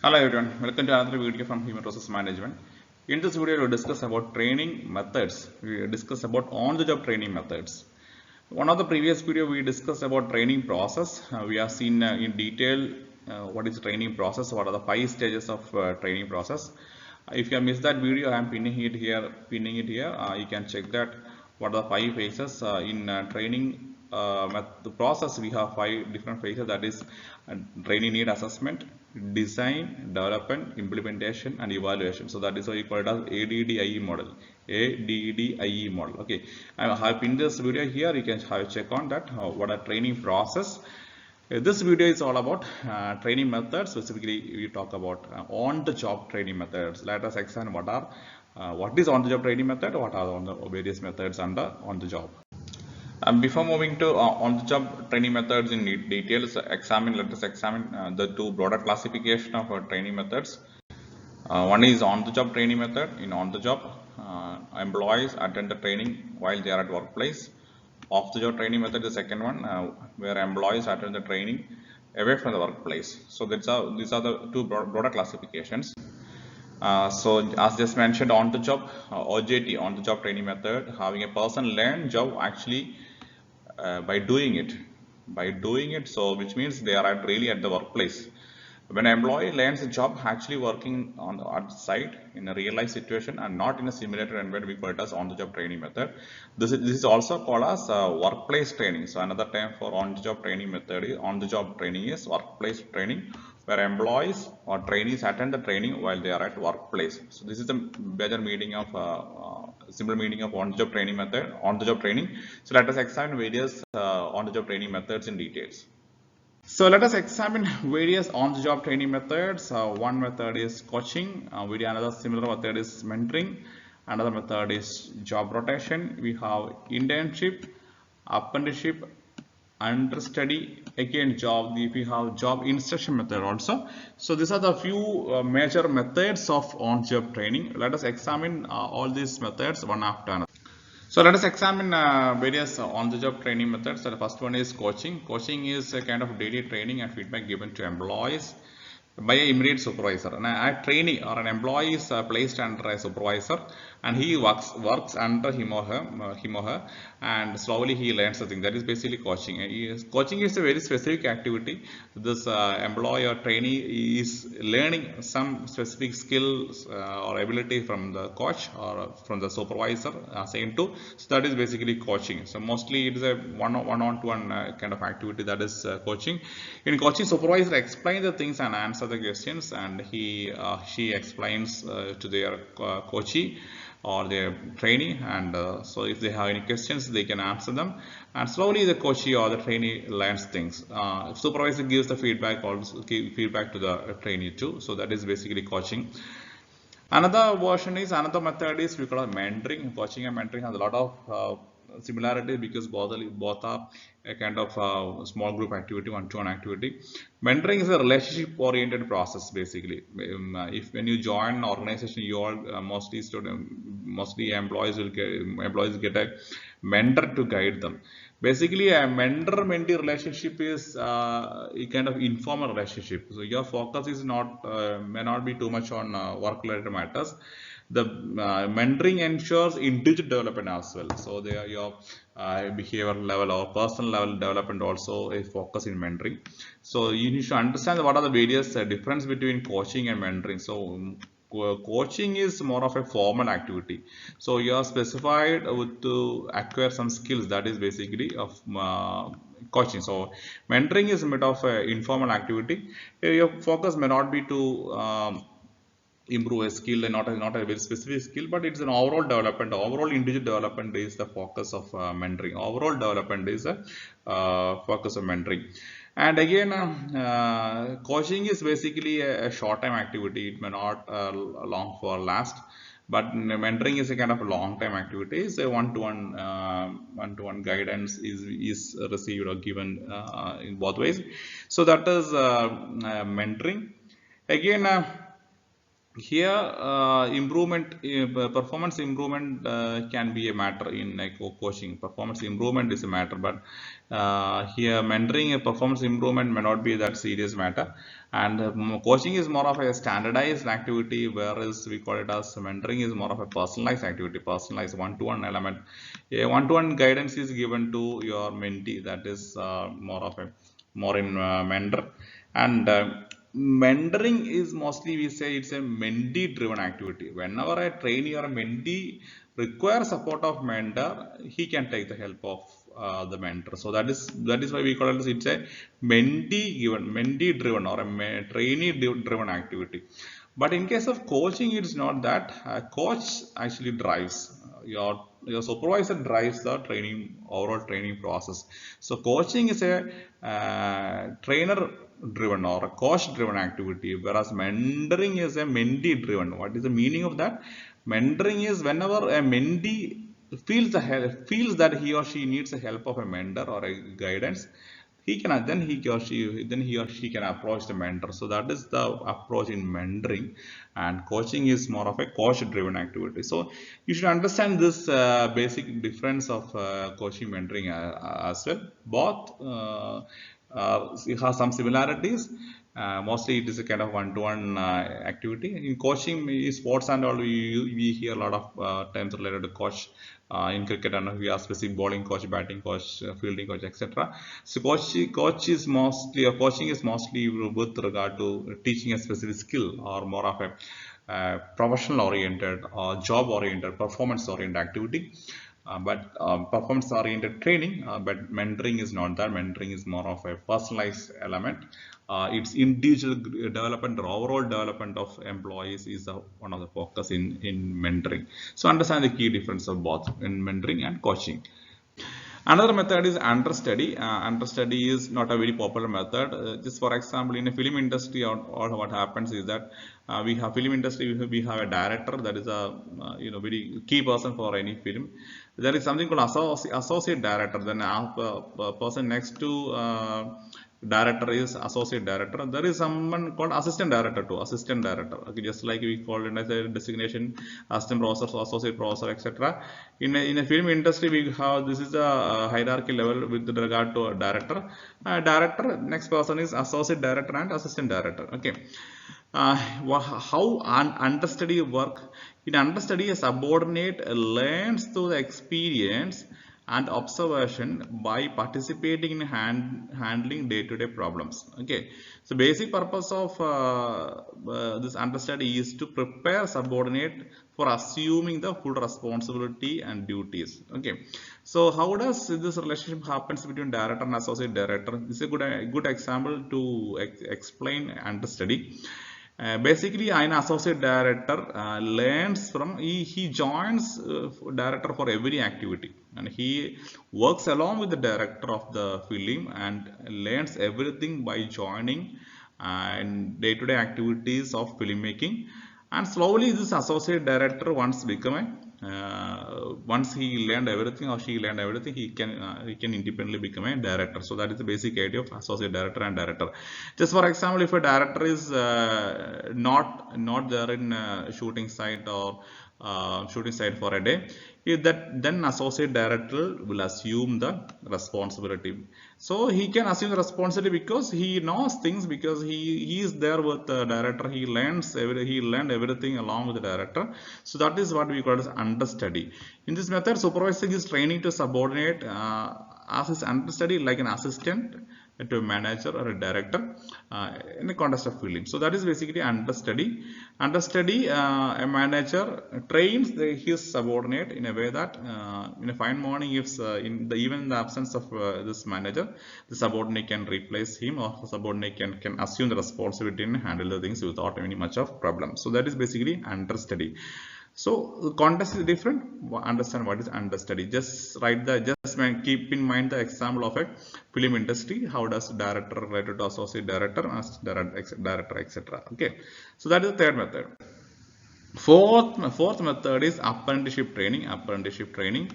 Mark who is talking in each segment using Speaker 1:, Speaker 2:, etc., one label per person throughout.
Speaker 1: Hello everyone, welcome to another video from Human Resource Management. In this video, we will discuss about training methods. We will discuss about on-the-job training methods. One of the previous video we discussed about training process. We have seen in detail what is training process, what are the 5 stages of training process. If you have missed that video, I am pinning it here. You can check that what are the 5 phases in training the process. We have 5 different phases, that is training need assessment, design, development, implementation and evaluation. So that is why you call it as ADDIE model. ADDIE model. Okay, I have pinned this video here. You can have a check on that what a training process. This video is all about training methods. Specifically, we talk about on-the-job training methods. Let us examine what is on-the-job training method, what are the various methods under on-the-job. Before moving to on-the-job training methods in details, let us examine the two broader classification of training methods. One is on-the-job training method. In on-the-job, employees attend the training while they are at workplace. Off-the-job training method is the second one, where employees attend the training away from the workplace. So these are the two broader classifications. So as just mentioned, on-the-job OJT, on-the-job training method, having a person learn job actually by doing it. So which means they are really at the workplace. When an employee learns a job actually working on site in a real life situation and not in a simulator environment, we call it as on-the-job training method. This is also called as workplace training. So another term for on-the-job training method is on-the-job training is workplace training, where employees or trainees attend the training while they are at workplace. So this is the better meaning of simple meaning of on-the-job training method, on-the-job training. So let us examine various on-the-job training methods in details. So let us examine various on-the-job training methods. One method is coaching. Another similar method is mentoring. Another method is job rotation. We have internship, apprenticeship, understudy. Again, we have job instruction method also. So these are the few major methods of on-job training. Let us examine all these methods one after another. So let us examine various on-the-job training methods. So the first one is coaching. Coaching is a kind of daily training and feedback given to employees by an immediate supervisor. And a trainee or an employee is placed under a supervisor, and he works under him or her, and slowly he learns the thing. That is basically coaching. Coaching is a very specific activity. This employee or trainee is learning some specific skills or ability from the coach or from the supervisor assigned to. So that is basically coaching. So mostly it is a one-on-one kind of activity, that is coaching. In coaching, supervisor explains the things and answer the questions, and she explains to their coachee or their trainee, and so if they have any questions they can answer them, and slowly the coachee or the trainee learns things. Supervisor gives the feedback, also give feedback to the trainee too. So that is basically coaching. Another method is we call it mentoring. Coaching and mentoring has a lot of similarity because both are a kind of small group activity, one-to-one activity. Mentoring is a relationship-oriented process basically. If when you join an organization, you all mostly employees get a mentor to guide them. Basically, a mentor-mentee relationship is a kind of informal relationship. So your focus is may not be too much on work-related matters. The mentoring ensures individual development as well. So your behavior level or personal level development also is focused in mentoring. So you need to understand what are the various difference between coaching and mentoring. So coaching is more of a formal activity. So you are specified to acquire some skills, that is basically of coaching. So mentoring is a bit of an informal activity. Your focus may not be to improve a skill and not a very specific skill, but it's an overall development. Overall individual development is the focus of mentoring. Overall development is the focus of mentoring. And again, coaching is basically a short-time activity. It may not long for last, but mentoring is a kind of a long-time activity. It's a one-to-one guidance is received or given in both ways. So that is mentoring. Again, here performance improvement can be a matter in coaching. Performance improvement is a matter, but here mentoring a performance improvement may not be that serious matter. And coaching is more of a standardized activity, whereas we call it as mentoring is more of a personalized activity, personalized one-to-one element. A one-to-one guidance is given to your mentee, that is more of a more in mentor. And mentoring is mostly, we say it's a mentee driven activity. Whenever a trainee or a mentee requires support of mentor, he can take the help of the mentor. So that is why we call it, it's a mentee driven or a trainee driven activity. But in case of coaching, it's not that. Coach actually drives. Your supervisor drives the training, overall training process. So coaching is a trainer driven or a coach driven activity, whereas mentoring is a mentee driven. What is the meaning of that? Mentoring is whenever a mentee feels that he or she needs the help of a mentor or a guidance, he can he or she can approach the mentor. So that is the approach in mentoring, and coaching is more of a coach driven activity. So you should understand this basic difference of coaching, mentoring as well. Both it has some similarities. Mostly it is a kind of one-to-one activity. In coaching, in sports and all, we hear a lot of terms related to coach. In cricket, and we are specific bowling coach, batting coach, fielding coach, etc. So coaching is mostly with regard to teaching a specific skill, or more of a professional oriented or job oriented, performance oriented activity. But performance oriented training, but mentoring is not that. Mentoring is more of a personalized element. It's individual development or overall development of employees is one of the focus in mentoring. So understand the key difference of both in mentoring and coaching. Another method is understudy. Understudy is not a very popular method. Just for example, in a film industry, or what happens is that we have film industry. We have a director, that is a very key person for any film. There is something called associate director. Then a person next to director is associate director. There is someone called assistant director too, assistant director. Okay, just like we call it as a designation, assistant professor, associate professor, etc. In a film industry, we have, this is a hierarchy level with regard to a director. Director, next person is associate director and assistant director. Okay. How understudy work? In understudy, a subordinate learns through the experience and observation by participating in handling day-to-day problems. Okay, so basic purpose of this understudy is to prepare subordinate for assuming the full responsibility and duties. Okay, so how does this relationship happens between director and associate director? This is a good example to explain understudy. Basically, an associate director learns from, he joins director for every activity, and he works along with the director of the film and learns everything by joining in day-to-day activities of filmmaking. And slowly this associate director once he learned everything or she learned everything, he can independently become a director. So that is the basic idea of associate director and director. Just for example, if a director is not there in shooting site or shooting site for a day, then associate director will assume the responsibility. So he can assume the responsibility because he knows things, because he is there with the director. He learned everything along with the director. So that is what we call as understudy. In this method, supervisor is training to subordinate as his understudy, like an assistant to a manager or a director in the context of film. So that is basically understudy. Understudy, a manager trains his subordinate in a way that in a fine morning, if even in the absence of this manager, the subordinate can replace him, or the subordinate can assume the responsibility and handle the things without any much of problem. So that is basically understudy. So the context is different. Understand what is understudy. Just keep in mind the example of a film industry. How does director related to associate director, director, etc. Okay. So that is the third method. Fourth method is apprenticeship training. Apprenticeship training.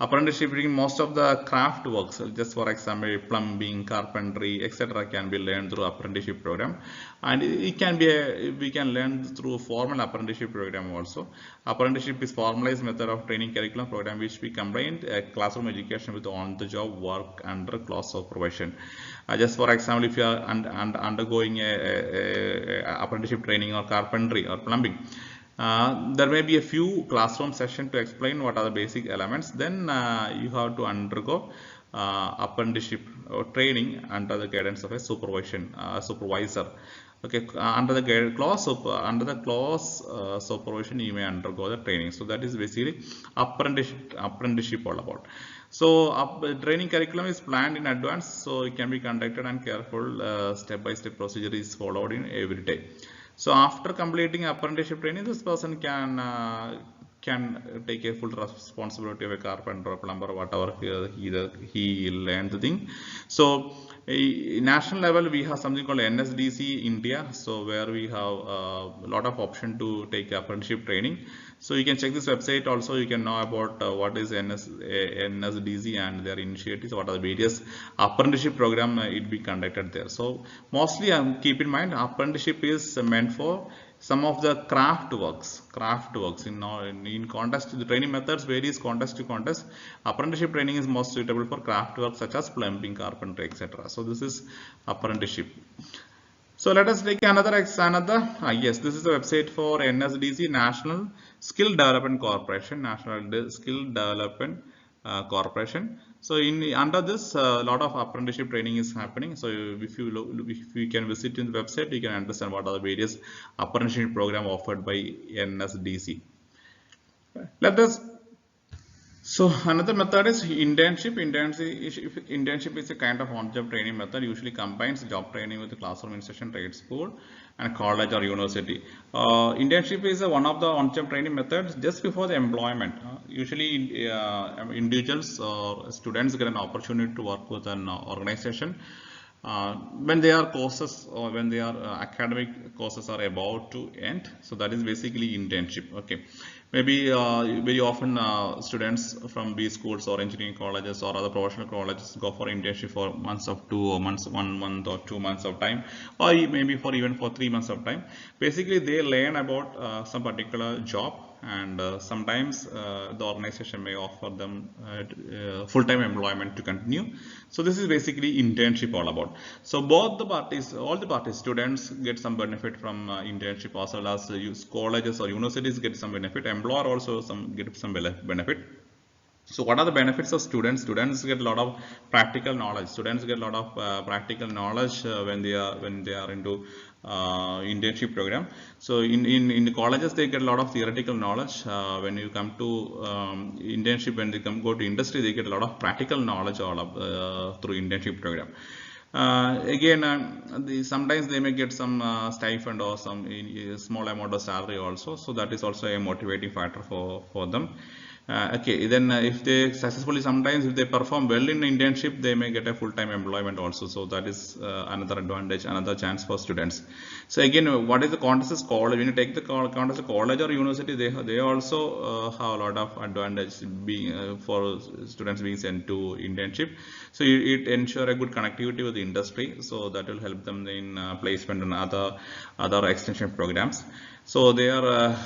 Speaker 1: Apprenticeship training, most of the craft works, just for example, plumbing, carpentry, etc., can be learned through apprenticeship program, and it can be we can learn through formal apprenticeship program also. Apprenticeship is formalized method of training curriculum program which we combined classroom education with on-the-job work under close supervision. Just for example, if you are undergoing a apprenticeship training or carpentry or plumbing, there may be a few classroom sessions to explain what are the basic elements. Then you have to undergo apprenticeship or training under the guidance of a supervisor. Okay, under the clause supervision, you may undergo the training. So that is basically apprenticeship all about. So training curriculum is planned in advance, so it can be conducted and careful step-by-step procedure is followed in every day. So after completing apprenticeship training, this person can take a full responsibility of a carpenter or plumber or whatever he learned the thing. So national level we have something called NSDC India, so where we have a lot of option to take apprenticeship training. So you can check this website also. You can know about what is NSDC and their initiatives, what are the various apprenticeship program it be conducted there. So mostly keep in mind apprenticeship is meant for some of the craft works in context. The training methods varies context to context. Apprenticeship training is most suitable for craft work such as plumbing, carpentry, etc. So this is apprenticeship. So let us take yes, this is the website for NSDC, National Skill Development Corporation, Corporation. So under this, a lot of apprenticeship training is happening. So if you can visit in the website, you can understand what are the various apprenticeship program offered by NSDC. So another method is internship. Internship is a kind of on-job training method. Usually combines job training with the classroom instruction, trade school, and college or university. Internship is one of the on-job training methods just before the employment. Usually individuals or students get an opportunity to work with an organization when their courses or when their academic courses are about to end. So that is basically internship. Okay. Maybe very often students from B schools or engineering colleges or other professional colleges go for internship for months of 1 month or 2 months of time, or maybe even for 3 months of time. Basically, they learn about some particular job, and sometimes the organization may offer them full-time employment to continue. So this is basically internship all about. So all the parties, students get some benefit from internship, as well as colleges or universities get some benefit. Employer also get some benefit. So what are the benefits of students? Students get a lot of practical knowledge. Students get a lot of practical knowledge when they are into internship program. So in the colleges they get a lot of theoretical knowledge. When you come to internship, when they go to industry, they get a lot of practical knowledge through internship program. Sometimes they may get some stipend or some small amount of salary also. So that is also a motivating factor for them. Okay, then if they successfully, sometimes if they perform well in internship, they may get a full-time employment also. So that is another advantage, another chance for students. So again, what is the contest is college? When you take the contest of college or university, they also have a lot of advantage for students being sent to internship. So it ensure a good connectivity with the industry. So that will help them in placement and other extension programs. So their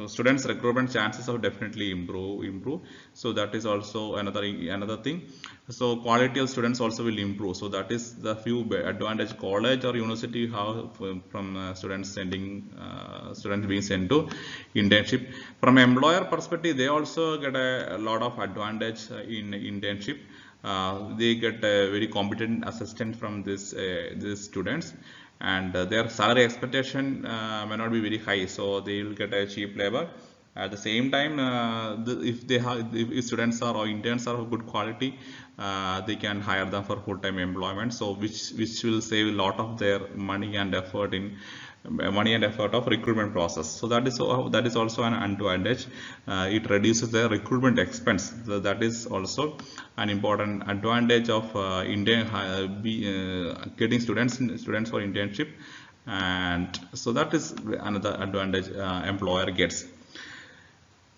Speaker 1: students recruitment chances have definitely improve. So that is also another thing. So quality of students also will improve. So that is the few advantage college or university have from students being sent to internship. From employer perspective, they also get a lot of advantage in internship. They get a very competent assistant from these students, and their salary expectation may not be very high, so they will get a cheap labor. At the same time, if students or interns are of good quality, they can hire them for full-time employment. So which will save a lot of their money and effort of recruitment process. So that is also an advantage. It reduces the recruitment expense. So that is also an important advantage of getting students for internship, and so that is another advantage employer gets.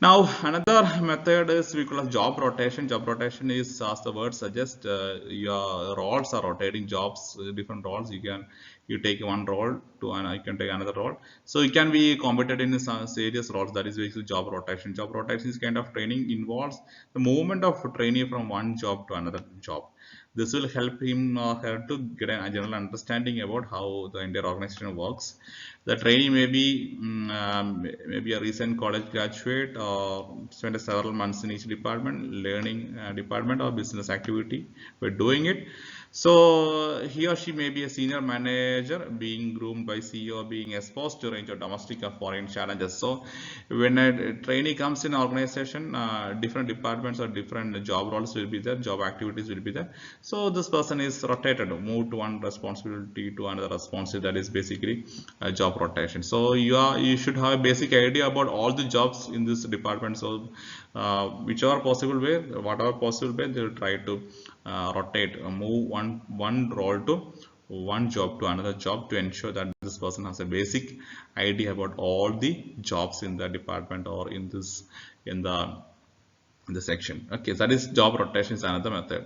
Speaker 1: Now, another method is we call as job rotation. Job rotation is, as the word suggests, your roles are rotating jobs, different roles. You take one role to and you can take another role. So it can be competed in some serious roles. That is basically job rotation. Job rotation is kind of training involves the movement of trainee from one job to another job. This will help him or her to get a general understanding about how the entire organization works. The trainee may be maybe a recent college graduate or spent several months in each department, learning department or business activity. We're doing it. So he or she may be a senior manager being groomed by CEO, being exposed to a range of domestic or foreign challenges. So when a trainee comes in an organization, different departments or different job roles will be there, job activities will be there. So this person is rotated, moved to one responsibility to another responsibility. That is basically a job rotation. So you should have a basic idea about all the jobs in this department. So whichever possible way, whatever possible way, they will try to rotate, move one role to one job to another job to ensure that this person has a basic idea about all the jobs in the department or in the section. Okay, so that is job rotation is another method.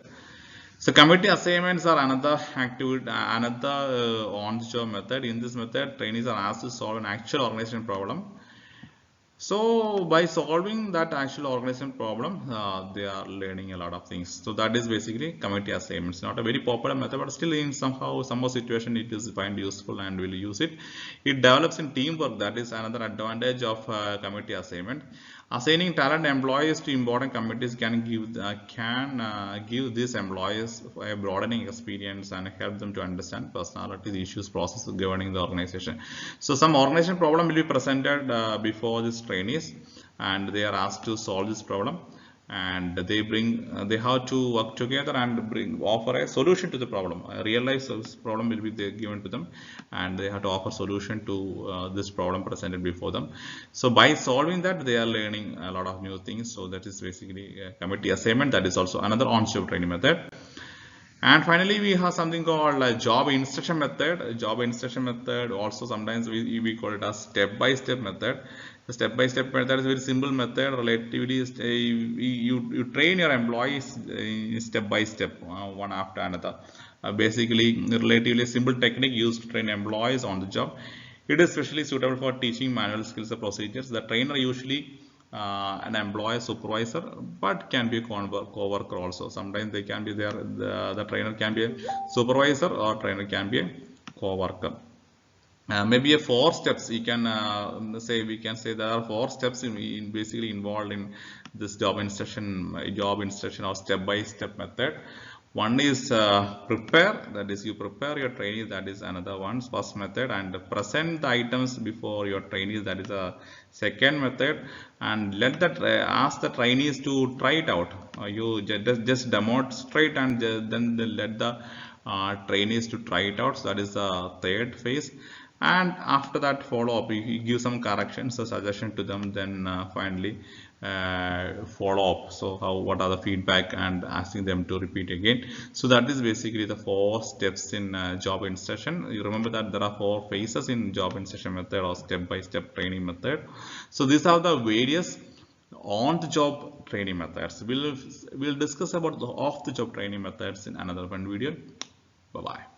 Speaker 1: So committee assignments are another activity, another on-the-job method. In this method, trainees are asked to solve an actual organization problem. So by solving that actual organization problem, they are learning a lot of things. So that is basically committee assignments. Not a very popular method, but still in some situation it is find useful and will use it. It develops in teamwork. That is another advantage of committee assignment. Assigning talent employees to important committees can give these employees a broadening experience and help them to understand personalities, issues, processes governing the organization. So some organization problem will be presented before these trainees, and they are asked to solve this problem. And they have to work together and offer a solution to the problem. A real life problem will be given to them, and they have to offer solution to this problem presented before them. So by solving that, they are learning a lot of new things. So that is basically a committee assignment. That is also another on-job training method. And finally, we have something called a job instruction method. Job instruction method also sometimes we call it as step-by-step method. The step-by-step method is a very simple method. Relatively, you train your employees step by step, one after another. Basically, relatively simple technique used to train employees on the job. It is especially suitable for teaching manual skills or procedures. The trainer usually an employee supervisor, but can be a co-worker also. Sometimes they can be there. The trainer can be a supervisor or trainer can be a co-worker. Maybe a 4 steps. You can say we can say there are 4 steps in basically involved in this job instruction or step-by-step method. One is prepare, that is you prepare your trainees, that is another one, first method, and present the items before your trainees, that is a second method, and ask the trainees to try it out. You just demonstrate and then let the trainees to try it out. So that is the third phase. And after that follow up, you give some corrections or suggestion to them, then finally follow up. So what are the feedback and asking them to repeat again. So that is basically the 4 steps in job instruction. You remember that there are 4 phases in job instruction method or step-by-step training method. So these are the various on-the-job training methods. We'll discuss about the off-the-job training methods in another one video. Bye bye.